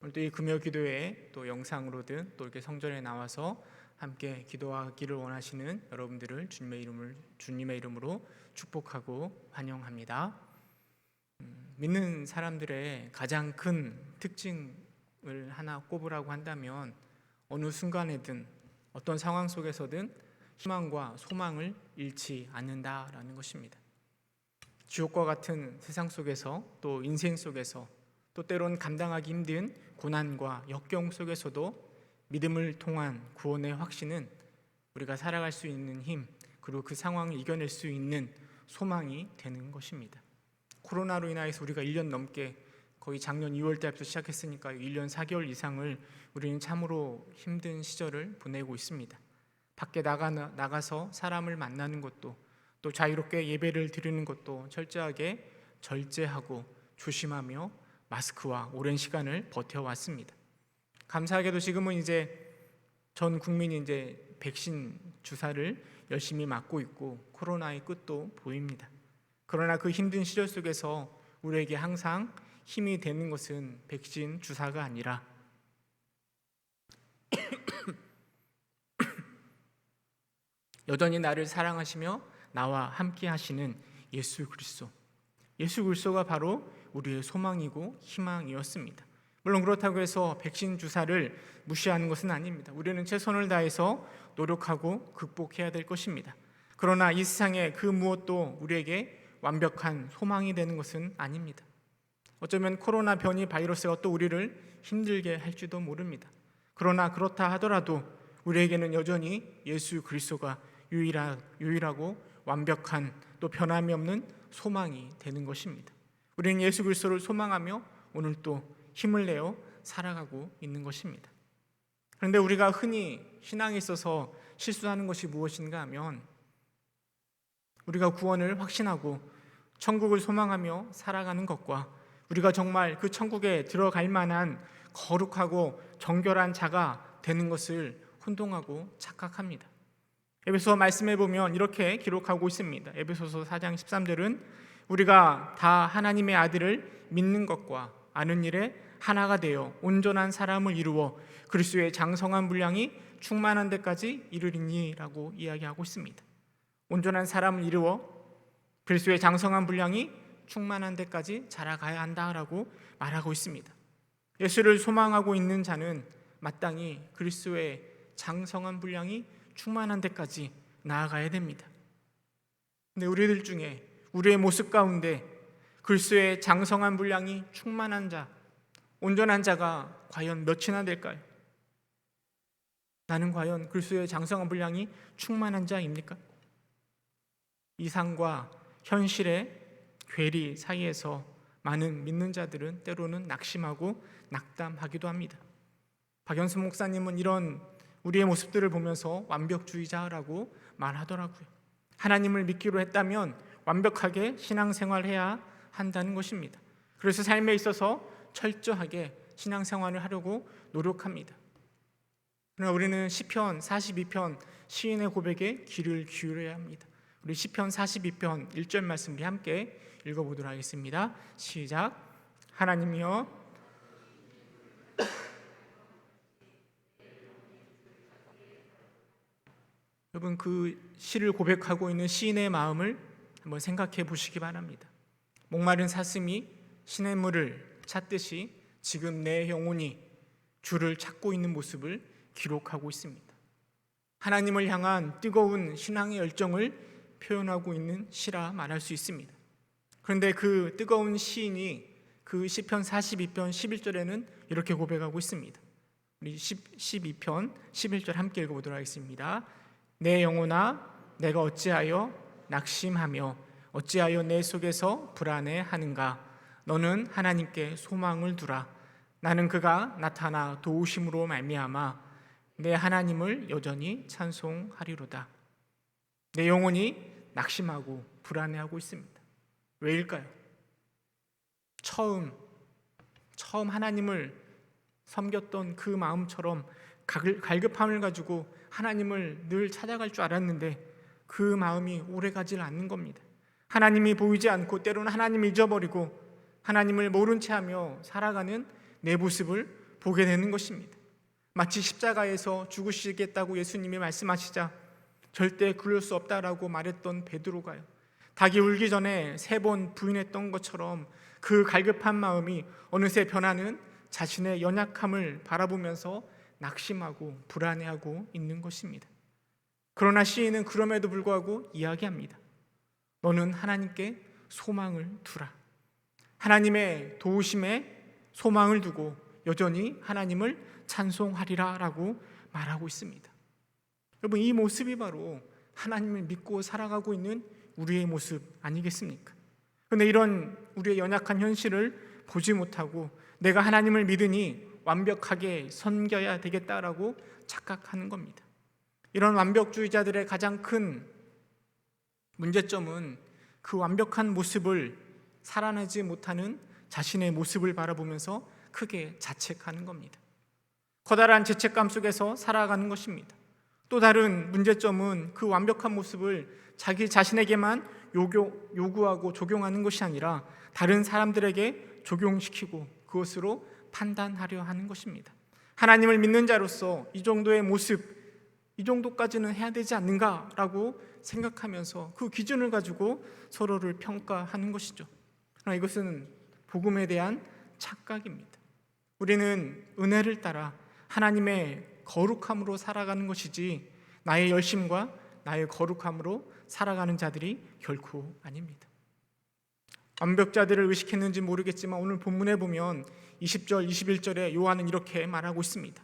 오늘도 이 금요 기도회에 또 영상으로든 또 이렇게 성전에 나와서 함께 기도하기를 원하시는 여러분들을 주님의 이름으로 축복하고 환영합니다. 믿는 사람들의 가장 큰 특징을 하나 꼽으라고 한다면 어느 순간에든 어떤 상황 속에서든 희망과 소망을 잃지 않는다라는 것입니다. 지옥과 같은 세상 속에서 또 인생 속에서 또 때론 감당하기 힘든 고난과 역경 속에서도 믿음을 통한 구원의 확신은 우리가 살아갈 수 있는 힘, 그리고 그 상황을 이겨낼 수 있는 소망이 되는 것입니다. 코로나로 인해서 우리가 1년 넘게 거의 작년 2월 달부터 시작했으니까 1년 4개월 이상을 우리는 참으로 힘든 시절을 보내고 있습니다. 밖에 나가서 사람을 만나는 것도 또 자유롭게 예배를 드리는 것도 철저하게 절제하고 조심하며 마스크와 오랜 시간을 버텨왔습니다. 감사하게도 지금은 이제 전 국민이 이제 백신 주사를 열심히 맞고 있고 코로나의 끝도 보입니다. 그러나 그 힘든 시절 속에서 우리에게 항상 힘이 되는 것은 백신 주사가 아니라 여전히 나를 사랑하시며 나와 함께 하시는 예수 그리스도가 바로 우리의 소망이고 희망이었습니다. 물론 그렇다고 해서 백신 주사를 무시하는 것은 아닙니다. 우리는 최선을 다해서 노력하고 극복해야 될 것입니다. 그러나 이 세상의 그 무엇도 우리에게 완벽한 소망이 되는 것은 아닙니다. 어쩌면 코로나 변이 바이러스가 또 우리를 힘들게 할지도 모릅니다. 그러나 그렇다 하더라도 우리에게는 여전히 예수 그리스도가 유일하고 완벽한 또 변함이 없는 소망이 되는 것입니다. 우리는 예수 그리스도를 소망하며 오늘 또 힘을 내어 살아가고 있는 것입니다. 그런데 우리가 흔히 신앙에 있어서 실수하는 것이 무엇인가 하면 우리가 구원을 확신하고 천국을 소망하며 살아가는 것과 우리가 정말 그 천국에 들어갈 만한 거룩하고 정결한 자가 되는 것을 혼동하고 착각합니다. 에베소서 말씀해 보면 이렇게 기록하고 있습니다. 에베소서 4장 13절은 우리가 다 하나님의 아들을 믿는 것과 아는 일에 하나가 되어 온전한 사람을 이루어 그리스도의 장성한 분량이 충만한 데까지 이르리니라고 이야기하고 있습니다. 온전한 사람을 이루어 그리스도의 장성한 분량이 충만한 데까지 자라가야 한다라고 말하고 있습니다. 예수를 소망하고 있는 자는 마땅히 그리스도의 장성한 분량이 충만한 데까지 나아가야 됩니다. 근데 우리들 중에 우리의 모습 가운데 그리스도의 장성한 분량이 충만한 자, 온전한 자가 과연 몇이나 될까요? 나는 과연 그리스도의 장성한 분량이 충만한 자입니까? 이상과 현실의 괴리 사이에서 많은 믿는 자들은 때로는 낙심하고 낙담하기도 합니다. 박연수 목사님은 이런 우리의 모습들을 보면서 완벽주의자라고 말하더라고요. 하나님을 믿기로 했다면 완벽하게 신앙생활해야 한다는 것입니다. 그래서 삶에 있어서 철저하게 신앙생활을 하려고 노력합니다. 그러나 우리는 시편 42편 시인의 고백에 귀를 기울여야 합니다. 우리 시편 42편 1절 말씀 우리 함께 읽어보도록 하겠습니다. 시작. 하나님이여 여러분 그 시를 고백하고 있는 시인의 마음을 한번 생각해 보시기 바랍니다. 목마른 사슴이 시냇물을 찾듯이 지금 내 영혼이 주를 찾고 있는 모습을 기록하고 있습니다. 하나님을 향한 뜨거운 신앙의 열정을 표현하고 있는 시라 말할 수 있습니다. 그런데 그 뜨거운 시인이 그 시편 42편 11절에는 이렇게 고백하고 있습니다. 우리 12편 11절 함께 읽어보도록 하겠습니다. 내 영혼아 내가 어찌하여 낙심하며 어찌하여 내 속에서 불안해하는가. 너는 하나님께 소망을 두라. 나는 그가 나타나 도우심으로 말미암아 내 하나님을 여전히 찬송하리로다. 내 영혼이 낙심하고 불안해하고 있습니다. 왜일까요? 처음 하나님을 섬겼던 그 마음처럼 갈급함을 가지고 하나님을 늘 찾아갈 줄 알았는데 그 마음이 오래가질 않는 겁니다. 하나님이 보이지 않고 때로는 하나님을 잊어버리고 하나님을 모른 채 하며 살아가는 내 모습을 보게 되는 것입니다. 마치 십자가에서 죽으시겠다고 예수님이 말씀하시자 절대 그럴 수 없다라고 말했던 베드로가요, 닭이 울기 전에 3번 부인했던 것처럼 그 갈급한 마음이 어느새 변하는 자신의 연약함을 바라보면서 낙심하고 불안해하고 있는 것입니다. 그러나 시인은 그럼에도 불구하고 이야기합니다. 너는 하나님께 소망을 두라. 하나님의 도우심에 소망을 두고 여전히 하나님을 찬송하리라 라고 말하고 있습니다. 여러분, 이 모습이 바로 하나님을 믿고 살아가고 있는 우리의 모습 아니겠습니까? 그런데 이런 우리의 연약한 현실을 보지 못하고 내가 하나님을 믿으니 완벽하게 섬겨야 되겠다라고 착각하는 겁니다. 이런 완벽주의자들의 가장 큰 문제점은 그 완벽한 모습을 살아내지 못하는 자신의 모습을 바라보면서 크게 자책하는 겁니다. 커다란 죄책감 속에서 살아가는 것입니다. 또 다른 문제점은 그 완벽한 모습을 자기 자신에게만 요구하고 적용하는 것이 아니라 다른 사람들에게 적용시키고 그것으로 판단하려 하는 것입니다. 하나님을 믿는 자로서 이 정도의 모습, 이 정도까지는 해야 되지 않는가라고 생각하면서 그 기준을 가지고 서로를 평가하는 것이죠. 그러나 이것은 복음에 대한 착각입니다. 우리는 은혜를 따라 하나님의 거룩함으로 살아가는 것이지 나의 열심과 나의 거룩함으로 살아가는 자들이 결코 아닙니다. 완벽자들을 의식했는지 모르겠지만 오늘 본문에 보면 20절, 21절에 요한은 이렇게 말하고 있습니다.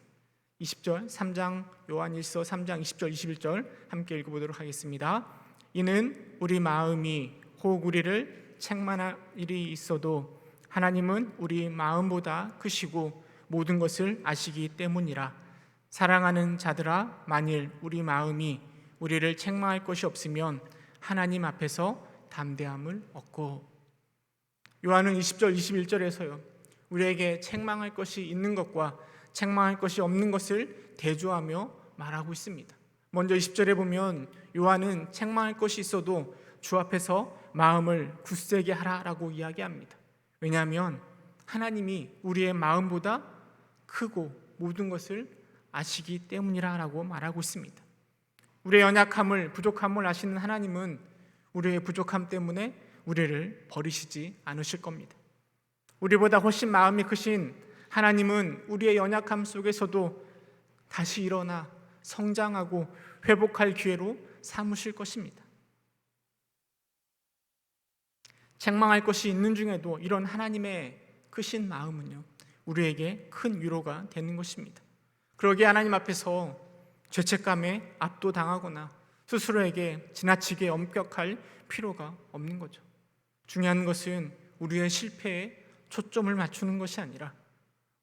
20절, 3장 요한일서 3장 20절, 21절 함께 읽어보도록 하겠습니다. 이는 우리 마음이 혹 우리를 책망할 일이 있어도 하나님은 우리 마음보다 크시고 모든 것을 아시기 때문이라. 사랑하는 자들아, 만일 우리 마음이 우리를 책망할 것이 없으면 하나님 앞에서 담대함을 얻고. 요한은 20절, 21절에서요, 우리에게 책망할 것이 있는 것과 책망할 것이 없는 것을 대조하며 말하고 있습니다. 먼저 20절에 보면 요한은 책망할 것이 있어도 주 앞에서 마음을 굳세게 하라라고 이야기합니다. 왜냐하면 하나님이 우리의 마음보다 크고 모든 것을 아시기 때문이라고 말하고 있습니다. 우리의 연약함을, 부족함을 아시는 하나님은 우리의 부족함 때문에 우리를 버리시지 않으실 겁니다. 우리보다 훨씬 마음이 크신 하나님은 우리의 연약함 속에서도 다시 일어나 성장하고 회복할 기회로 삼으실 것입니다. 책망할 것이 있는 중에도 이런 하나님의 크신 마음은요, 우리에게 큰 위로가 되는 것입니다. 그러기에 하나님 앞에서 죄책감에 압도당하거나 스스로에게 지나치게 엄격할 필요가 없는 거죠. 중요한 것은 우리의 실패에 초점을 맞추는 것이 아니라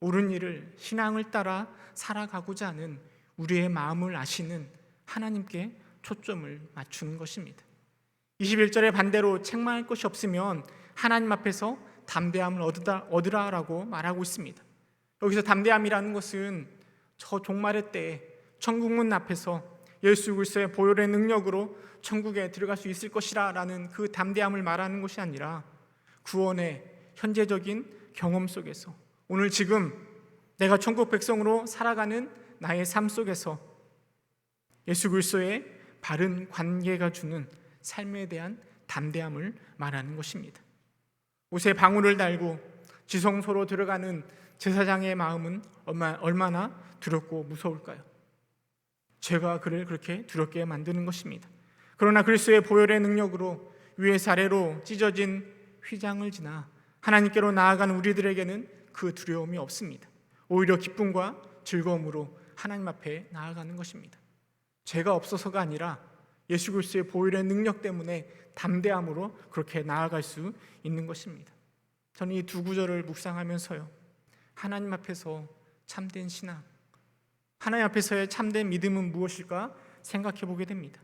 옳은 일을, 신앙을 따라 살아가고자 하는 우리의 마음을 아시는 하나님께 초점을 맞추는 것입니다. 21절에 반대로 책망할 것이 없으면 하나님 앞에서 담대함을 얻으라라고 말하고 있습니다. 여기서 담대함이라는 것은 저 종말의 때에 천국문 앞에서 예수 그리스도의 보혈의 능력으로 천국에 들어갈 수 있을 것이라는 그 담대함을 말하는 것이 아니라 구원의 현재적인 경험 속에서 오늘 지금 내가 천국 백성으로 살아가는 나의 삶 속에서 예수 그리스도의 바른 관계가 주는 삶에 대한 담대함을 말하는 것입니다. 옷에 방울을 달고 지성소로 들어가는 제사장의 마음은 얼마나 두렵고 무서울까요? 죄가 그를 그렇게 두렵게 만드는 것입니다. 그러나 그리스도의 보혈의 능력으로 위에서 아래로 찢어진 휘장을 지나 하나님께로 나아가는 우리들에게는 그 두려움이 없습니다. 오히려 기쁨과 즐거움으로 하나님 앞에 나아가는 것입니다. 죄가 없어서가 아니라 예수 그리스도의 보혈의 능력 때문에 담대함으로 그렇게 나아갈 수 있는 것입니다. 저는 이 두 구절을 묵상하면서요, 하나님 앞에서 참된 신앙, 하나님 앞에서의 참된 믿음은 무엇일까 생각해 보게 됩니다.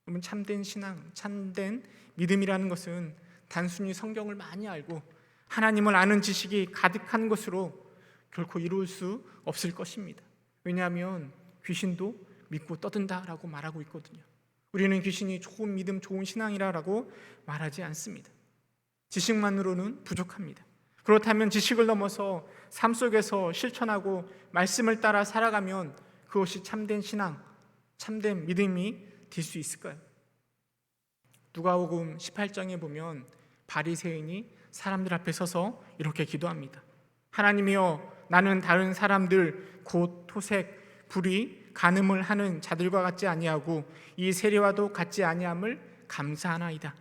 여러분, 참된 신앙, 참된 믿음이라는 것은 단순히 성경을 많이 알고 하나님을 아는 지식이 가득한 것으로 결코 이룰 수 없을 것입니다. 왜냐하면 귀신도 믿고 떠든다라고 말하고 있거든요. 우리는 귀신이 좋은 믿음, 좋은 신앙이라고 말하지 않습니다. 지식만으로는 부족합니다. 그렇다면 지식을 넘어서 삶 속에서 실천하고 말씀을 따라 살아가면 그것이 참된 신앙, 참된 믿음이 될 수 있을까요? 누가복음 18장에 보면 바리새인이 사람들 앞에 서서 이렇게 기도합니다. 하나님이여, 나는 다른 사람들 곧 토색, 불의, 간음을 하는 자들과 같지 아니하고 이 세리와도 같지 아니함을 감사하나이다.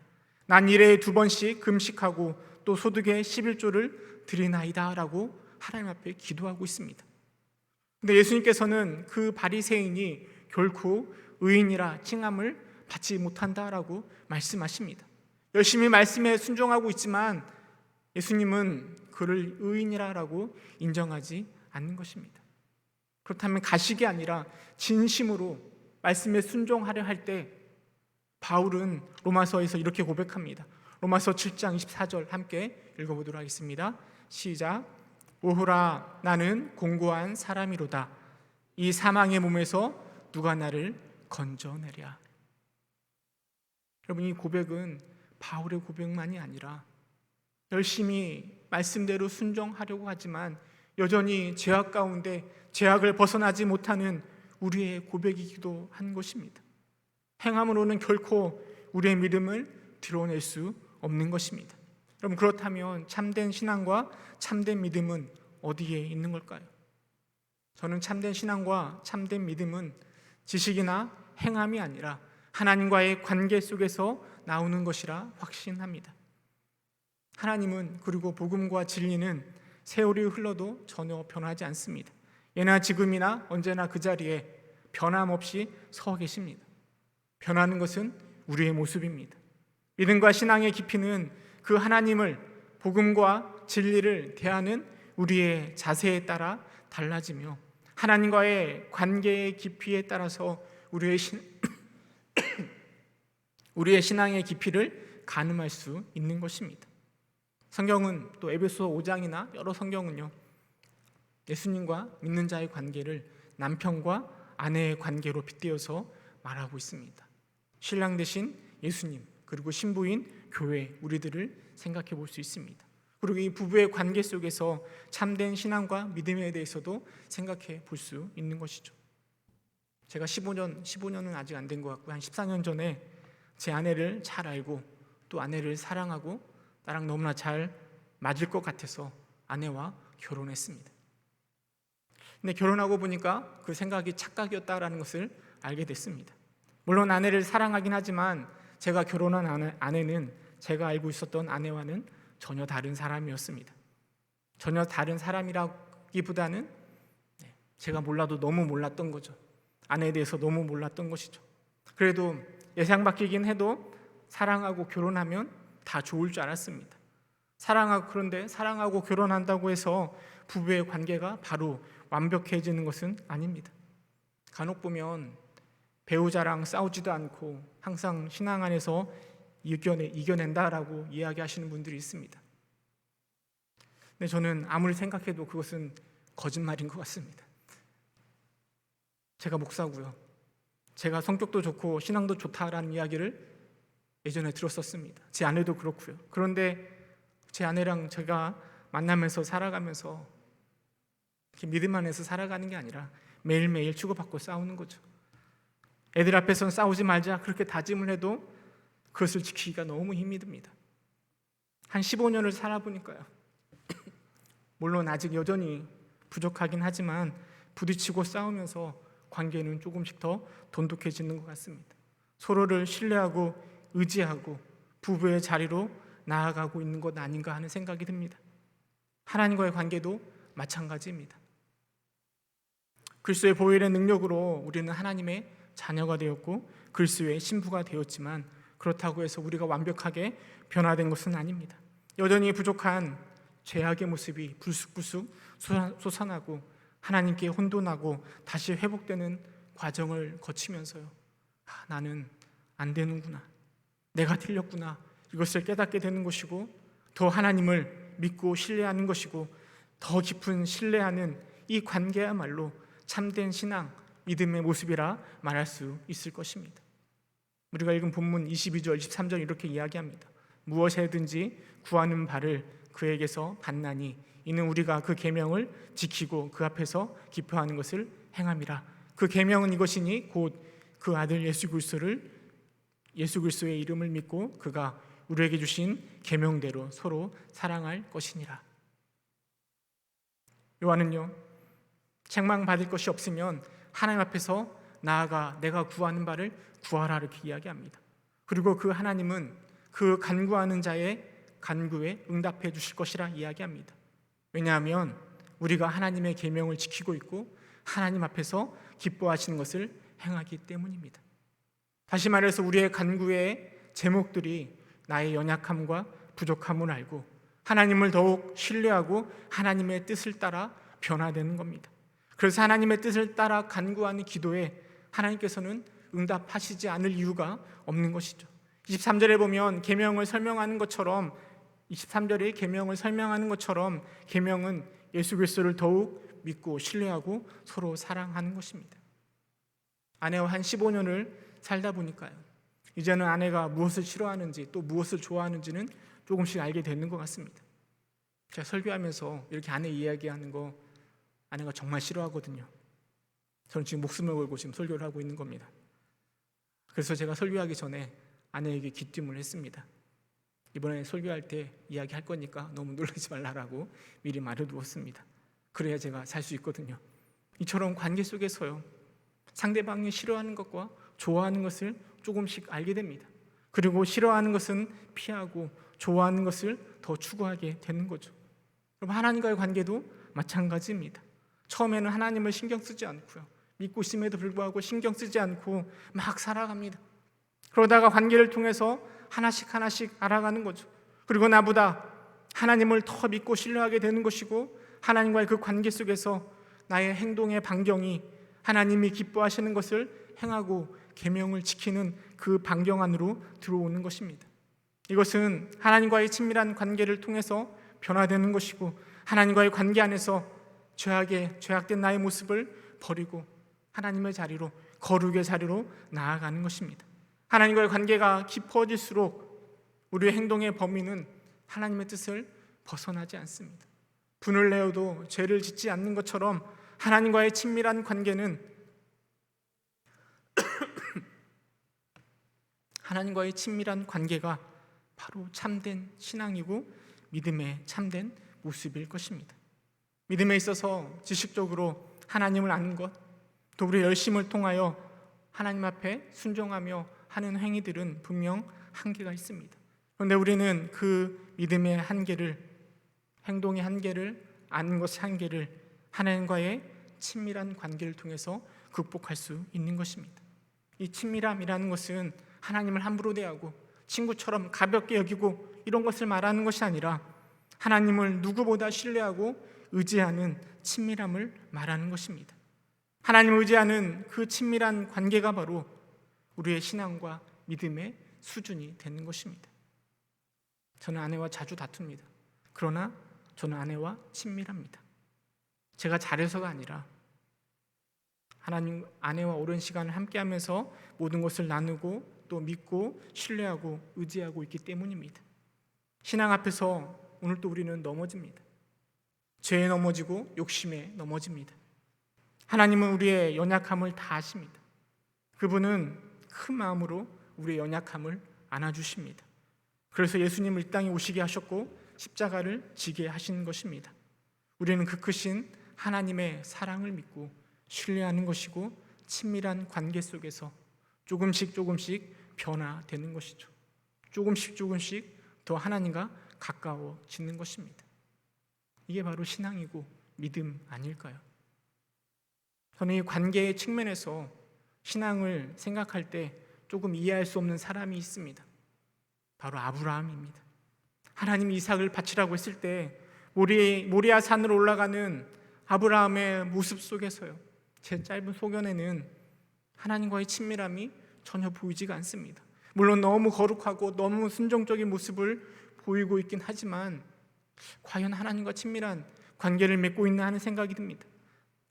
난 일에 2번씩 금식하고 또 소득의 11조를 드리나이다 라고 하나님 앞에 기도하고 있습니다. 근데 예수님께서는 그 바리새인이 결코 의인이라 칭함을 받지 못한다라고 말씀하십니다. 열심히 말씀에 순종하고 있지만 예수님은 그를 의인이라고 인정하지 않는 것입니다. 그렇다면 가식이 아니라 진심으로 말씀에 순종하려 할 때 바울은 로마서에서 이렇게 고백합니다. 로마서 7장 24절 함께 읽어보도록 하겠습니다. 시작. 오호라, 나는 공고한 사람이로다. 이 사망의 몸에서 누가 나를 건져내랴. 여러분, 이 고백은 바울의 고백만이 아니라 열심히 말씀대로 순종하려고 하지만 여전히 죄악 가운데 죄악을 벗어나지 못하는 우리의 고백이기도 한 것입니다. 행함으로는 결코 우리의 믿음을 드러낼 수 없는 것입니다. 여러분, 그렇다면 참된 신앙과 참된 믿음은 어디에 있는 걸까요? 저는 참된 신앙과 참된 믿음은 지식이나 행함이 아니라 하나님과의 관계 속에서 나오는 것이라 확신합니다. 하나님은, 그리고 복음과 진리는 세월이 흘러도 전혀 변하지 않습니다. 예나 지금이나 언제나 그 자리에 변함없이 서 계십니다. 변하는 것은 우리의 모습입니다. 믿음과 신앙의 깊이는 그 하나님을, 복음과 진리를 대하는 우리의 자세에 따라 달라지며 하나님과의 관계의 깊이에 따라서 우리의 신앙의 깊이를 가늠할 수 있는 것입니다. 성경은 또 에베소 5장이나 여러 성경은요, 예수님과 믿는 자의 관계를 남편과 아내의 관계로 빗대어서 말하고 있습니다. 신랑 되신 예수님, 그리고 신부인 교회, 우리들을 생각해 볼 수 있습니다. 그리고 이 부부의 관계 속에서 참된 신앙과 믿음에 대해서도 생각해 볼 수 있는 것이죠. 제가 15년은 아직 안 된 것 같고 한 14년 전에 제 아내를 잘 알고 또 아내를 사랑하고 나랑 너무나 잘 맞을 것 같아서 아내와 결혼했습니다. 근데 결혼하고 보니까 그 생각이 착각이었다라는 것을 알게 됐습니다. 물론 아내를 사랑하긴 하지만 제가 결혼한 아내는 제가 알고 있었던 아내와는 전혀 다른 사람이었습니다. 전혀 다른 사람이라기보다는 제가 몰라도 너무 몰랐던 거죠. 아내에 대해서 너무 몰랐던 것이죠. 그래도 예상 바뀌긴 해도 사랑하고 결혼하면 다 좋을 줄 알았습니다. 그런데 사랑하고 결혼한다고 해서 부부의 관계가 바로 완벽해지는 것은 아닙니다. 간혹 보면 배우자랑 싸우지도 않고 항상 신앙 안에서 이겨낸다라고 이야기하시는 분들이 있습니다. 근데 저는 아무리 생각해도 그것은 거짓말인 것 같습니다. 제가 목사고요. 제가 성격도 좋고 신앙도 좋다라는 이야기를 예전에 들었었습니다. 제 아내도 그렇고요. 그런데 제 아내랑 제가 만나면서 살아가면서 이렇게 믿음 안에서 살아가는 게 아니라 매일매일 치고받고 싸우는 거죠. 애들 앞에서는 싸우지 말자 그렇게 다짐을 해도 그것을 지키기가 너무 힘이 듭니다. 한 15년을 살아보니까요. 물론 아직 여전히 부족하긴 하지만 부딪히고 싸우면서 관계는 조금씩 더 돈독해지는 것 같습니다. 서로를 신뢰하고 의지하고 부부의 자리로 나아가고 있는 것 아닌가 하는 생각이 듭니다. 하나님과의 관계도 마찬가지입니다. 그리스도의 보혈의 능력으로 우리는 하나님의 자녀가 되었고 그리스도의 신부가 되었지만 그렇다고 해서 우리가 완벽하게 변화된 것은 아닙니다. 여전히 부족한 죄악의 모습이 불쑥불쑥 솟아나고 하나님께 혼돈하고 다시 회복되는 과정을 거치면서요, 나는 안 되는구나, 내가 틀렸구나, 이것을 깨닫게 되는 것이고 더 하나님을 믿고 신뢰하는 것이고 더 깊은 신뢰하는 이 관계야말로 참된 신앙, 믿음의 모습이라 말할 수 있을 것입니다. 우리가 읽은 본문 22절, 23절 이렇게 이야기합니다. 무엇에든지 구하는 바를 그에게서 받나니 이는 우리가 그 계명을 지키고 그 앞에서 기뻐하는 것을 행함이라. 그 계명은 이것이니 곧 그 아들 예수 그리스도의 이름을 믿고 그가 우리에게 주신 계명대로 서로 사랑할 것이니라. 요한은요, 책망받을 것이 없으면 하나님 앞에서 나아가 내가 구하는 바를 구하라 이렇게 이야기합니다. 그리고 그 하나님은 그 간구하는 자의 간구에 응답해 주실 것이라 이야기합니다. 왜냐하면 우리가 하나님의 계명을 지키고 있고 하나님 앞에서 기뻐하시는 것을 행하기 때문입니다. 다시 말해서 우리의 간구의 제목들이 나의 연약함과 부족함을 알고 하나님을 더욱 신뢰하고 하나님의 뜻을 따라 변화되는 겁니다. 그래서 하나님의 뜻을 따라 간구하는 기도에 하나님께서는 응답하시지 않을 이유가 없는 것이죠. 23절에 보면 계명을 설명하는 것처럼 23절의 계명을 설명하는 것처럼 계명은 예수 그리스도를 더욱 믿고 신뢰하고 서로 사랑하는 것입니다. 아내와 한 15년을 살다 보니까요, 이제는 아내가 무엇을 싫어하는지 또 무엇을 좋아하는지는 조금씩 알게 되는 것 같습니다. 제가 설교하면서 이렇게 아내 이야기하는 거 아내가 정말 싫어하거든요. 저는 지금 목숨을 걸고 지금 설교를 하고 있는 겁니다. 그래서 제가 설교하기 전에 아내에게 귀띔을 했습니다. 이번에 설교할 때 이야기할 거니까 너무 놀라지 말라라고 미리 말해두었습니다. 그래야 제가 살 수 있거든요. 이처럼 관계 속에서요, 상대방이 싫어하는 것과 좋아하는 것을 조금씩 알게 됩니다. 그리고 싫어하는 것은 피하고 좋아하는 것을 더 추구하게 되는 거죠. 그럼 하나님과의 관계도 마찬가지입니다. 처음에는 하나님을 신경 쓰지 않고요, 믿고 있음에도 불구하고 신경 쓰지 않고 막 살아갑니다. 그러다가 관계를 통해서 하나씩 알아가는 거죠. 그리고 나보다 하나님을 더 믿고 신뢰하게 되는 것이고 하나님과의 그 관계 속에서 나의 행동의 반경이 하나님이 기뻐하시는 것을 행하고 계명을 지키는 그 반경 안으로 들어오는 것입니다. 이것은 하나님과의 친밀한 관계를 통해서 변화되는 것이고 하나님과의 관계 안에서 죄악된 나의 모습을 버리고 하나님의 자리로, 거룩의 자리로 나아가는 것입니다. 하나님과의 관계가 깊어질수록 우리의 행동의 범위는 하나님의 뜻을 벗어나지 않습니다. 분을 내어도 죄를 짓지 않는 것처럼 하나님과의 친밀한 관계는 하나님과의 친밀한 관계가 바로 참된 신앙이고 믿음의 참된 모습일 것입니다. 믿음에 있어서 지식적으로 하나님을 아는 것, 또 우리의 열심을 통하여 하나님 앞에 순종하며 하는 행위들은 분명 한계가 있습니다. 그런데 우리는 그 믿음의 한계를, 행동의 한계를, 아는 것의 한계를 하나님과의 친밀한 관계를 통해서 극복할 수 있는 것입니다. 이 친밀함이라는 것은 하나님을 함부로 대하고 친구처럼 가볍게 여기고 이런 것을 말하는 것이 아니라 하나님을 누구보다 신뢰하고 의지하는 친밀함을 말하는 것입니다. 하나님을 의지하는 그 친밀한 관계가 바로 우리의 신앙과 믿음의 수준이 되는 것입니다. 저는 아내와 자주 다툽니다. 그러나 저는 아내와 친밀합니다. 제가 잘해서가 아니라 하나님, 아내와 오랜 시간을 함께하면서 모든 것을 나누고 또 믿고 신뢰하고 의지하고 있기 때문입니다. 신앙 앞에서 오늘 또 우리는 넘어집니다. 죄에 넘어지고 욕심에 넘어집니다. 하나님은 우리의 연약함을 다 아십니다. 그분은 큰 마음으로 우리의 연약함을 안아주십니다. 그래서 예수님을 이 땅에 오시게 하셨고 십자가를 지게 하신 것입니다. 우리는 그 크신 하나님의 사랑을 믿고 신뢰하는 것이고 친밀한 관계 속에서 조금씩 변화되는 것이죠. 조금씩 더 하나님과 가까워지는 것입니다. 이게 바로 신앙이고 믿음 아닐까요? 저는 이 관계의 측면에서 신앙을 생각할 때 조금 이해할 수 없는 사람이 있습니다. 바로 아브라함입니다. 하나님이 이삭을 바치라고 했을 때 모리아 산으로 올라가는 아브라함의 모습 속에서요, 제 짧은 소견에는 하나님과의 친밀함이 전혀 보이지가 않습니다. 물론 너무 거룩하고 너무 순종적인 모습을 보이고 있긴 하지만 과연 하나님과 친밀한 관계를 맺고 있나 하는 생각이 듭니다.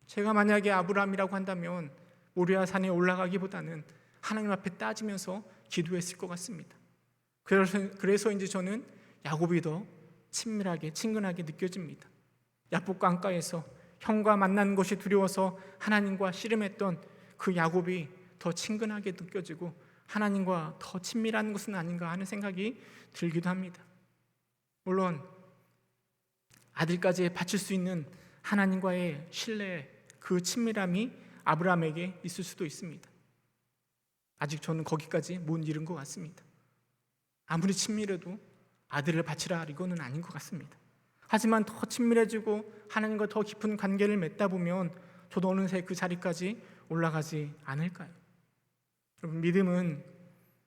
제가 만약에 아브라함이라고 한다면 모리아 산에 올라가기보다는 하나님 앞에 따지면서 기도했을 것 같습니다. 그래서인지 저는 야곱이 더 친밀하게 친근하게 느껴집니다. 야복 강가에서 형과 만난 것이 두려워서 하나님과 씨름했던 그 야곱이 더 친근하게 느껴지고 하나님과 더 친밀한 것은 아닌가 하는 생각이 들기도 합니다. 물론 아들까지 바칠 수 있는 하나님과의 신뢰, 그 친밀함이 아브라함에게 있을 수도 있습니다. 아직 저는 거기까지 못 이른 것 같습니다. 아무리 친밀해도 아들을 바치라 이거는 아닌 것 같습니다. 하지만 더 친밀해지고 하나님과 더 깊은 관계를 맺다 보면 저도 어느새 그 자리까지 올라가지 않을까요? 여러분, 믿음은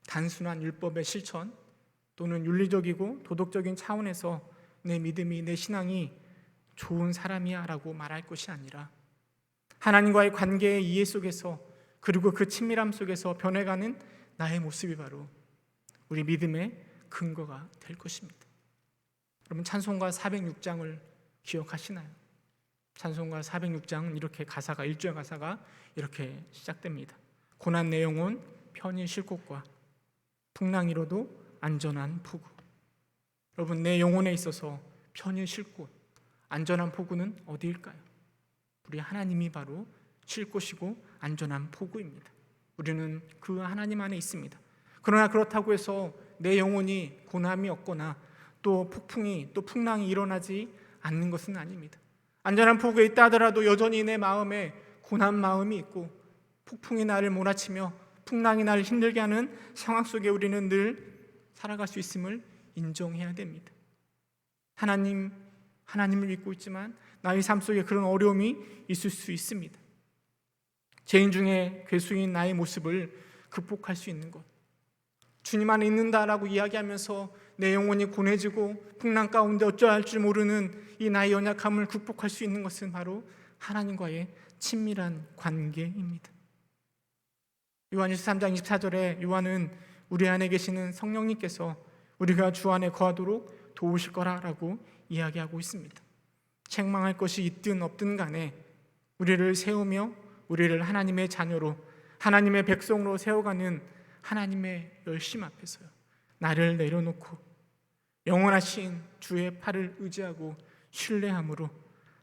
단순한 율법의 실천 또는 윤리적이고 도덕적인 차원에서 내 믿음이, 내 신앙이 좋은 사람이야 라고 말할 것이 아니라 하나님과의 관계의 이해 속에서 그리고 그 친밀함 속에서 변해가는 나의 모습이 바로 우리 믿음의 근거가 될 것입니다. 여러분, 찬송가 406장을 기억하시나요? 찬송가 406장은 이렇게 가사가 1절 가사가 이렇게 시작됩니다. 고난 내 영혼 편히 쉴 곳과 풍랑이로도 안전한 포구. 여러분, 내 영혼에 있어서 편히 쉴 곳, 안전한 포구는 어디일까요? 우리 하나님이 바로 쉴 곳이고 안전한 포구입니다. 우리는 그 하나님 안에 있습니다. 그러나 그렇다고 해서 내 영혼이 고난이 없거나 또 폭풍이 또 풍랑이 일어나지 않는 것은 아닙니다. 안전한 포구에 있다 하더라도 여전히 내 마음에 고난 마음이 있고 폭풍이 나를 몰아치며 풍랑이 나를 힘들게 하는 상황 속에 우리는 늘 살아갈 수 있음을 인정해야 됩니다. 하나님을 믿고 있지만 나의 삶 속에 그런 어려움이 있을 수 있습니다. 죄인 중에 괴수인 나의 모습을 극복할 수 있는 것, 주님 안에 있는다라고 이야기하면서 내 영혼이 고뇌지고 풍랑 가운데 어찌할 줄 모르는 이 나의 연약함을 극복할 수 있는 것은 바로 하나님과의 친밀한 관계입니다. 요한일서 3장 24절에 요한은 우리 안에 계시는 성령님께서 우리가 주 안에 거하도록 도우실 거라고 이야기하고 있습니다. 책망할 것이 있든 없든 간에 우리를 세우며 우리를 하나님의 자녀로 하나님의 백성으로 세워가는 하나님의 열심 앞에서요, 나를 내려놓고 영원하신 주의 팔을 의지하고 신뢰함으로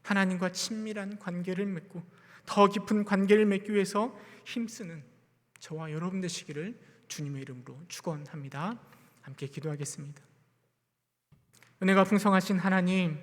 하나님과 친밀한 관계를 맺고 더 깊은 관계를 맺기 위해서 힘쓰는 저와 여러분 되시기를 주님의 이름으로 축원합니다. 함께 기도하겠습니다. 은혜가 풍성하신 하나님,